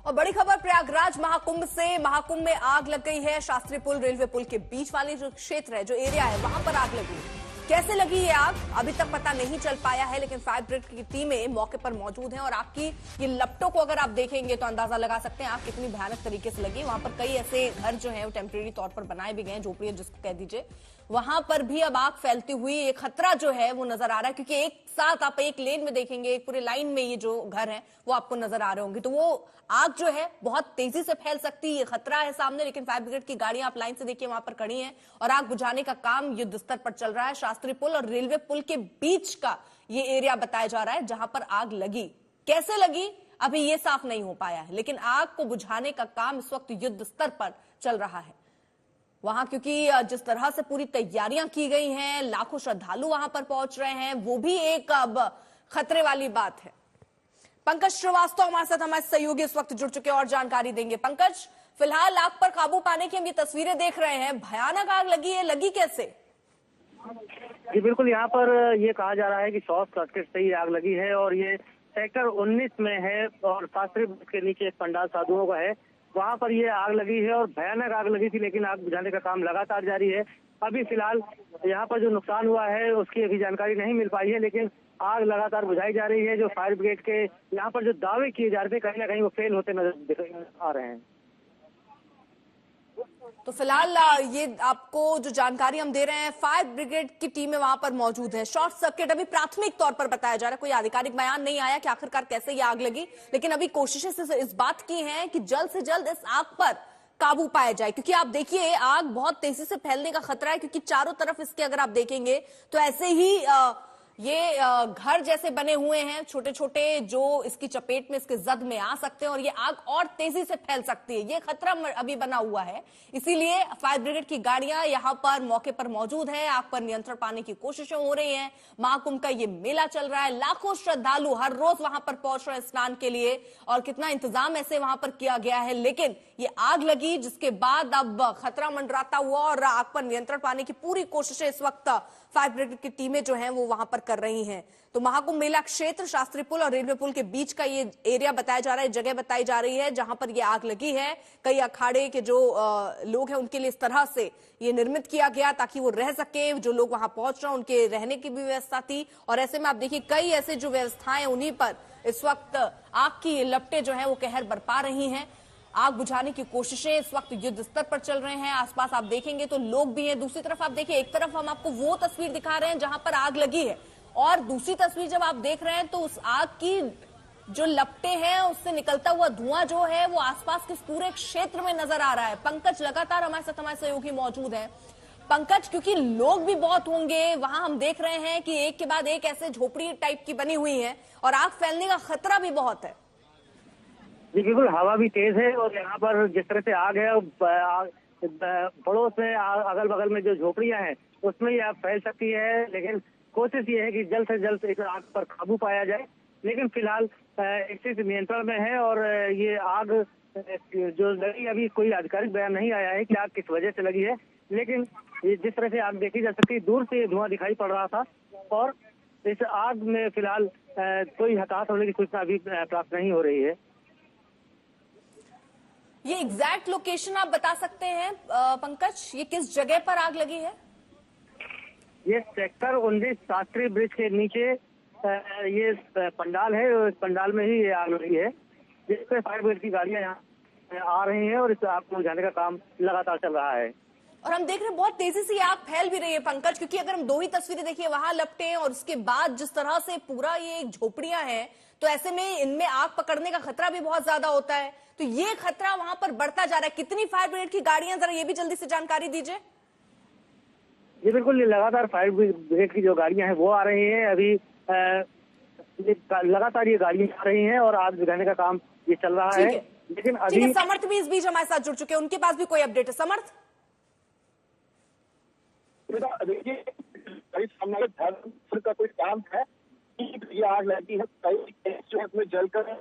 और बड़ी खबर प्रयागराज महाकुंभ से। महाकुंभ में आग लग गई है। शास्त्री पुल रेलवे पुल के बीच वाली जो क्षेत्र है, जो एरिया है, वहां पर आग लगी। कैसे लगी ये आग अभी तक पता नहीं चल पाया है, लेकिन फायर ब्रिगेड की टीमें मौके पर मौजूद हैं और आग की ये लपटों को अगर आप देखेंगे तो अंदाजा लगा सकते हैं आग कितनी भयानक तरीके से लगी। वहां पर कई ऐसे घर जो है वो टेम्परेरी तौर पर बनाए भी गए, झोपड़ियां जिसको कह दीजिए, वहां पर भी अब आग फैलती हुई एक खतरा जो है वो नजर आ रहा है, क्योंकि एक साथ आप एक लेन में देखेंगे, एक पूरे लाइन में ये जो घर है वो आपको नजर आ रहे होंगे, तो वो आग जो है बहुत तेजी से फैल सकती है, ये खतरा है सामने। लेकिन फायर ब्रिगेड की गाड़ियां आप लाइन से देखिए वहां पर खड़ी हैं और आग बुझाने का काम युद्ध स्तर पर चल रहा है। शास्त्री पुल और रेलवे पुल के बीच का ये एरिया बताया जा रहा है जहां पर आग लगी। कैसे लगी अभी ये साफ नहीं हो पाया है, लेकिन आग को बुझाने का काम इस वक्त युद्ध स्तर पर चल रहा है वहां, क्योंकि जिस तरह से पूरी तैयारियां की गई हैं, लाखों श्रद्धालु वहां पर पहुंच रहे हैं, वो भी एक अब खतरे वाली बात है। पंकज श्रीवास्तव हमारे साथ, हमारे सहयोगी इस वक्त जुड़ चुके और जानकारी देंगे। पंकज, फिलहाल आग पर काबू पाने की हम ये तस्वीरें देख रहे हैं, भयानक आग लगी है, लगी कैसे? जी बिल्कुल, यहाँ पर ये कहा जा रहा है कि शॉर्ट सर्किट से ही आग लगी है और ये सेक्टर 19 में है और शास्त्री के नीचे एक पंडाल साधुओं का है, वहाँ पर ये आग लगी है और भयानक आग लगी थी। लेकिन आग बुझाने का काम लगातार जारी है। अभी फिलहाल यहाँ पर जो नुकसान हुआ है उसकी अभी जानकारी नहीं मिल पाई है, लेकिन आग लगातार बुझाई जा रही है। जो फायर ब्रिगेड के यहाँ पर जो दावे किए जा रहे थे, कहीं ना कहीं वो फेल होते नजर आ रहे हैं। तो फिलहाल ये आपको जो जानकारी हम दे रहे हैं, फायर ब्रिगेड की टीमें वहां पर मौजूद है। शॉर्ट सर्किट अभी प्राथमिक तौर पर बताया जा रहा है, कोई आधिकारिक बयान नहीं आया कि आखिरकार कैसे ये आग लगी, लेकिन अभी कोशिशें इस बात की हैं कि जल्द से जल्द इस आग पर काबू पाया जाए, क्योंकि आप देखिए आग बहुत तेजी से फैलने का खतरा है, क्योंकि चारों तरफ इसके अगर आप देखेंगे तो ऐसे ही ये घर जैसे बने हुए हैं छोटे छोटे, जो इसकी चपेट में, इसके जद में आ सकते हैं और ये आग और तेजी से फैल सकती है। ये खतरा अभी बना हुआ है, इसीलिए फायर ब्रिगेड की गाड़ियां यहां पर मौके पर मौजूद है। आग पर नियंत्रण पाने की कोशिशें हो रही हैं। महाकुंभ का ये मेला चल रहा है, लाखों श्रद्धालु हर रोज वहां पर पहुंच रहे हैं स्नान के लिए और कितना इंतजाम ऐसे वहां पर किया गया है। लेकिन ये आग लगी जिसके बाद अब खतरा मंडराता हुआ और आग पर नियंत्रण पाने की पूरी कोशिशें इस वक्त फायर ब्रिगेड की टीमें जो हैं वो वहां पर कर रही हैं। तो महाकुंभ मेला क्षेत्र शास्त्री पुल और रेलवे पुल के बीच का ये एरिया बताया जा रहा है, जगह बताई जा रही है जहां पर ये आग लगी है। कई अखाड़े के जो लोग हैं उनके लिए इस तरह से ये निर्मित किया गया ताकि वो रह सके, जो लोग वहां पहुंच रहे हैं उनके रहने की भी व्यवस्था थी। और ऐसे में आप देखिए कई ऐसे जो व्यवस्थाएं, उन्हीं पर इस वक्त आग की लपटें जो है वो कहर बरपा रही हैं। आग बुझाने की कोशिशें इस वक्त युद्ध स्तर पर चल रहे हैं। आसपास आप देखेंगे तो लोग भी हैं। दूसरी तरफ आप देखिए, एक तरफ हम आपको वो तस्वीर दिखा रहे हैं जहां पर आग लगी है, और दूसरी तस्वीर जब आप देख रहे हैं तो उस आग की जो लपटें हैं, उससे निकलता हुआ धुआं जो है वो आसपास के पूरे क्षेत्र में नजर आ रहा है। पंकज लगातार हमारे साथ, हमारे सहयोगी मौजूद हैं। पंकज, क्योंकि लोग भी बहुत होंगे वहां, हम देख रहे हैं कि एक के बाद एक ऐसे झोपड़ी टाइप की बनी हुई है और आग फैलने का खतरा भी बहुत है। जी बिल्कुल, हवा भी तेज है और यहाँ पर जिस तरह से आग है, पड़ोस में अगल बगल में जो झोपड़ियां हैं उसमें ये आग फैल सकती है। लेकिन कोशिश ये है कि जल्द से जल्द इस आग पर काबू पाया जाए। लेकिन फिलहाल स्थिति नियंत्रण में है और ये आग जो लगी, अभी कोई आधिकारिक बयान नहीं आया है कि आग किस वजह से लगी है। लेकिन जिस तरह से आग देखी जा सकती है, दूर से धुआं दिखाई पड़ रहा था और इस आग में फिलहाल कोई हताहत होने की सूचना अभी प्राप्त नहीं हो रही है। ये एग्जैक्ट लोकेशन आप बता सकते हैं पंकज, ये किस जगह पर आग लगी है? ये सेक्टर 19 शास्त्री ब्रिज के नीचे ये पंडाल है, इस पंडाल में ही ये आग लगी है, जिसपे फायर ब्रिगेड की गाड़ियां यहाँ आ रही हैं और इस आग को बुझाने का काम लगातार चल रहा है। और हम देख रहे हैं बहुत तेजी से आग फैल भी रही है पंकज, क्योंकि अगर हम दो ही तस्वीरें देखिए, वहां लपटें और उसके बाद जिस तरह से पूरा ये झोपड़ियां हैं, तो ऐसे में इनमें आग पकड़ने का खतरा भी बहुत ज्यादा होता है। तो ये खतरा वहां पर बढ़ता जा रहा है। कितनी फायर ब्रिगेड की गाड़ियां, जरा ये भी जल्दी से जानकारी दीजिए। जी बिल्कुल, ये लगातार फायर ब्रिगेड की जो गाड़ियां हैं वो आ रही हैं। अभी लगातार ये गाड़ियां आ रही हैं और आग बुझाने का काम ये चल रहा है। लेकिन अभी समर्थ भी इस बीच हमारे साथ जुड़ चुके हैं, उनके पास भी कोई अपडेट है? समर्थ, देखिए का कोई काम है, ये आग लगी है, कई जो है उसमें जलकर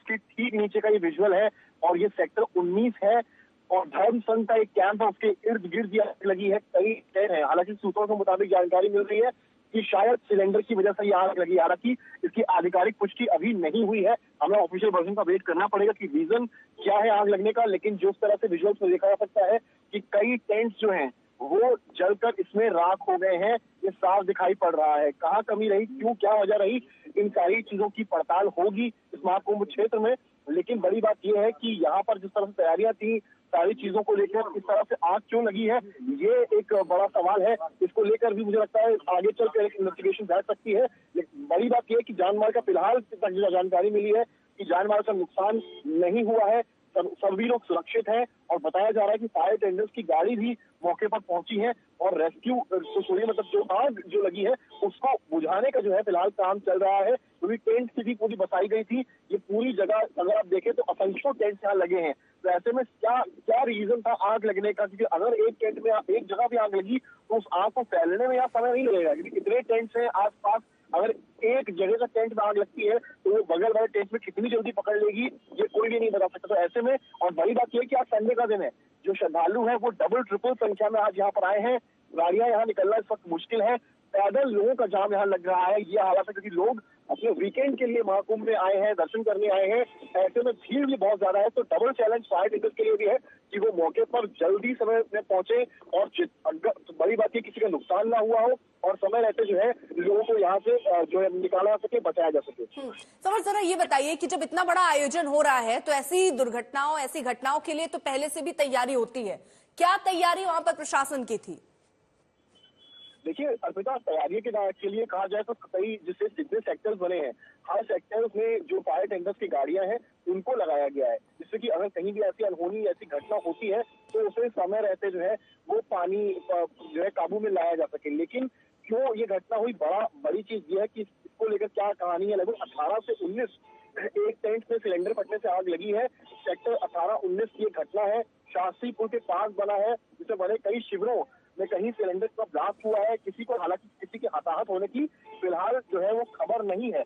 ठीक नीचे का ये विजुअल है और ये सेक्टर 19 है और धर्म संघ का एक कैंप है, उसके इर्द गिर्द ये आग लगी है। कई शहर है, हालांकि सूत्रों के मुताबिक जानकारी मिल रही है कि शायद सिलेंडर की वजह से ये आग लगी। हालांकि इसकी आधिकारिक पुष्टि अभी नहीं हुई है, हमें ऑफिशियल वर्जन का वेट करना पड़ेगा कि रीजन क्या है आग लगने का। लेकिन जिस तरह से विजुअल्स में देखा जा सकता है कि कई टेंट्स जो हैं वो जलकर इसमें राख हो गए हैं, ये साफ दिखाई पड़ रहा है। कहाँ कमी रही, क्यों, क्या वजह रही, इन सारी चीजों की पड़ताल होगी इस महाकुंभ क्षेत्र में। लेकिन बड़ी बात यह है कि यहाँ पर जिस तरह से तैयारियां थी सारी चीजों को लेकर, इस तरह से आग क्यों लगी है, ये एक बड़ा सवाल है। इसको लेकर भी मुझे लगता है आगे चलकर एक इन्वेस्टिगेशन बैठ सकती है। लेकिन बड़ी बात यह है कि जानमाल का फिलहाल तक जो जानकारी मिली है कि जानमाल का नुकसान नहीं हुआ है, सभी लोग सुरक्षित हैं। और बताया जा रहा है कि फायर टेंडर्स की गाड़ी भी मौके पर पहुंची है और रेस्क्यू मतलब जो आग जो लगी है उसको बुझाने का जो है फिलहाल काम चल रहा है। क्योंकि टेंट सिटी पूरी बसाई गई थी, ये पूरी जगह अगर आप देखें तो असंख्यों टेंट यहाँ लगे हैं। तो ऐसे में क्या क्या रीजन था आग लगने का, क्योंकि अगर एक टेंट में एक जगह भी आग लगी तो उस आग को फैलने में यहाँ समय नहीं लगेगा, क्योंकि कितने टेंट्स हैं आसपास। अगर एक जगह का टेंट में आग लगती है तो वो बगल वाले टेंट में कितनी जल्दी पकड़ लेगी ये कोई भी नहीं बता सकता। तो ऐसे में, और बड़ी बात यह है कि आज संडे का दिन है, जो श्रद्धालु हैं वो डबल ट्रिपल संख्या में आज यहाँ पर आए हैं। गाड़ियां यहाँ निकलना इस वक्त मुश्किल है, पैदल लोगों का जाम यहाँ लग रहा है। ये हालात है क्योंकि लोग अपने वीकेंड के लिए महाकुंभ में आए हैं, दर्शन करने आए हैं। ऐसे में भीड़ भी बहुत ज्यादा है, तो डबल चैलेंज फायर टेंडर्स के लिए भी है कि वो मौके पर जल्दी समय में पहुंचे और तो बड़ी बात ये किसी का नुकसान ना हुआ हो और समय रहते जो है लोगों को यहाँ से जो है निकाला जा सके, बचाया जा सके। समर, जरा ये बताइए कि जब इतना बड़ा आयोजन हो रहा है तो ऐसी दुर्घटनाओं, ऐसी घटनाओं के लिए तो पहले से भी तैयारी होती है, क्या तैयारी वहां पर प्रशासन की थी? देखिए अर्पिता, तैयारी के लिए कहा जाए तो कई जिससे जितने सेक्टर्स बने हैं, हर सेक्टर्स में जो फायर टेंडर्स की गाड़ियां हैं उनको लगाया गया है, जिससे कि अगर कहीं भी ऐसी अनहोनी ऐसी घटना होती है तो उसे समय रहते जो है वो पानी जो है काबू में लाया जा सके। लेकिन क्यों ये घटना हुई, बड़ी चीज ये है कि इसको लेकर क्या कहानी है। लगभग 18 से 19 एक टेंट में सिलेंडर फटने से आग लगी है। सेक्टर 18-19 की घटना है, शास्त्री पुल के पास बना है, जिससे बने कई शिविरों में कहीं सिलेंडर का ब्लास्ट हुआ है। हालांकि किसी के हताहत होने की फिलहाल जो है वो खबर नहीं है।